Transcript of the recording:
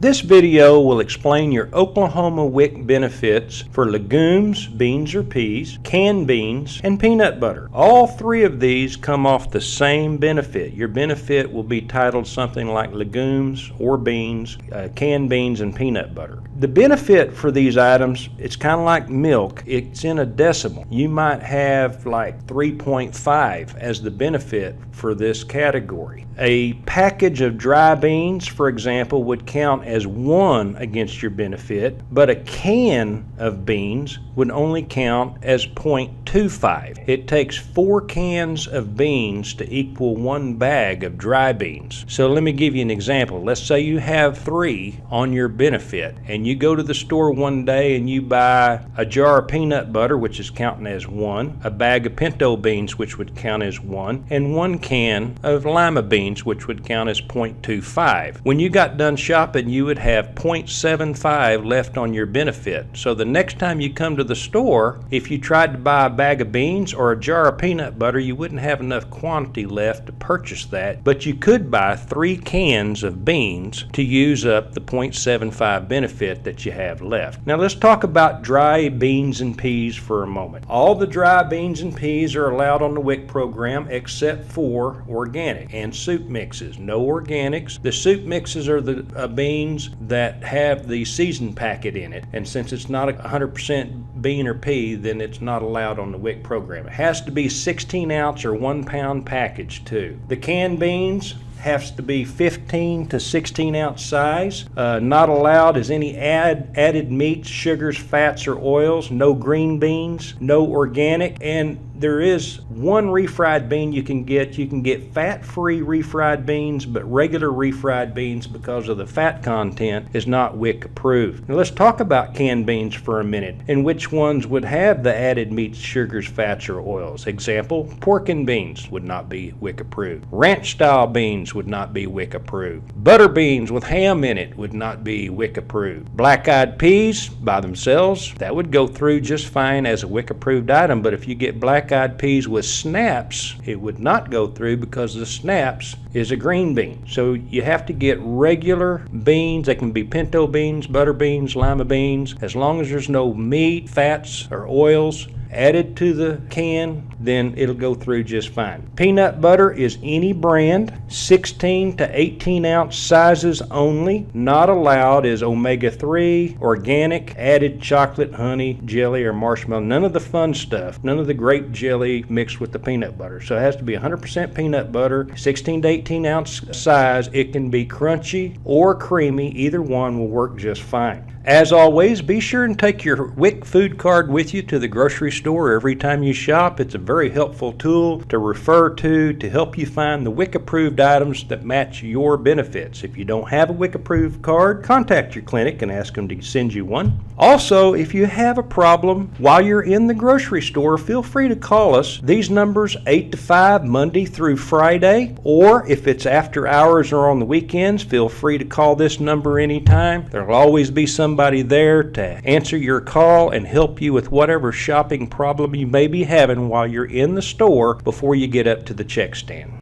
This video will explain your Oklahoma WIC benefits for legumes, beans or peas, canned beans, and peanut butter. All three of these come off the same benefit. Your benefit will be titled something like legumes or beans, canned beans, and peanut butter. The benefit for these items, it's kind of like milk. It's in a decimal. You might have like 3.5 as the benefit for this category. A package of dry beans, for example, would count as 1 against your benefit, but a can of beans would only count as 0.25. It takes 4 cans of beans to equal 1 bag of dry beans. So let me give you an example. Let's say you have 3 on your benefit, and you go to the store one day and you buy a jar of peanut butter, which is counting as 1, a bag of pinto beans, which would count as 1, and 1 can of lima beans, which would count as 0.25. When you got done shopping, you would have 0.75 left on your benefit. So the next time you come to the store, if you tried to buy a bag of beans or a jar of peanut butter, you wouldn't have enough quantity left to purchase that, but you could buy 3 cans of beans to use up the 0.75 benefit that you have left. Now let's talk about dry beans and peas for a moment. All the dry beans and peas are allowed on the WIC program except for organic and soup mixes. No organics. The soup mixes are the beans that have the seasoned packet in it, and since it's not a 100% bean or pea, then it's not allowed on the WIC program. It has to be 16 ounce or 1 pound package too. The canned beans has to be 15 to 16 ounce size. Not allowed is any added meats, sugars, fats, or oils. No green beans, no organic, and there is one refried bean you can get. You can get fat-free refried beans, but regular refried beans, because of the fat content, is not WIC approved. Now let's talk about canned beans for a minute and which ones would have the added meats, sugars, fats, or oils. Example, pork and beans would not be WIC approved. Ranch-style beans would not be WIC approved. Butter beans with ham in it would not be WIC approved. Black-eyed peas by themselves, that would go through just fine as a WIC approved item, but if you get black-eyed peas with snaps, it would not go through because the snaps is a green bean. So you have to get regular beans. They can be pinto beans, butter beans, lima beans. As long as there's no meat, fats, or oils added to the can, then it'll go through just fine. Peanut butter is any brand, 16 to 18 ounce sizes only. Not allowed is omega-3, organic, added chocolate, honey, jelly, or marshmallow. None of the fun stuff. None of the grape jelly mixed with the peanut butter. So it has to be 100% peanut butter, 16 to 18 ounce size. It can be crunchy or creamy. Either one will work just fine. As always, be sure and take your WIC food card with you to the grocery store every time you shop. It's a very helpful tool to refer to help you find the WIC approved items that match your benefits. If you don't have a WIC approved card, contact your clinic and ask them to send you one. Also, if you have a problem while you're in the grocery store, feel free to call us. These numbers 8 to 5 Monday through Friday, or if it's after hours or on the weekends, feel free to call this number anytime. There'll always be somebody there to answer your call and help you with whatever shopping problem you may be having while you're in the store before you get up to the check stand.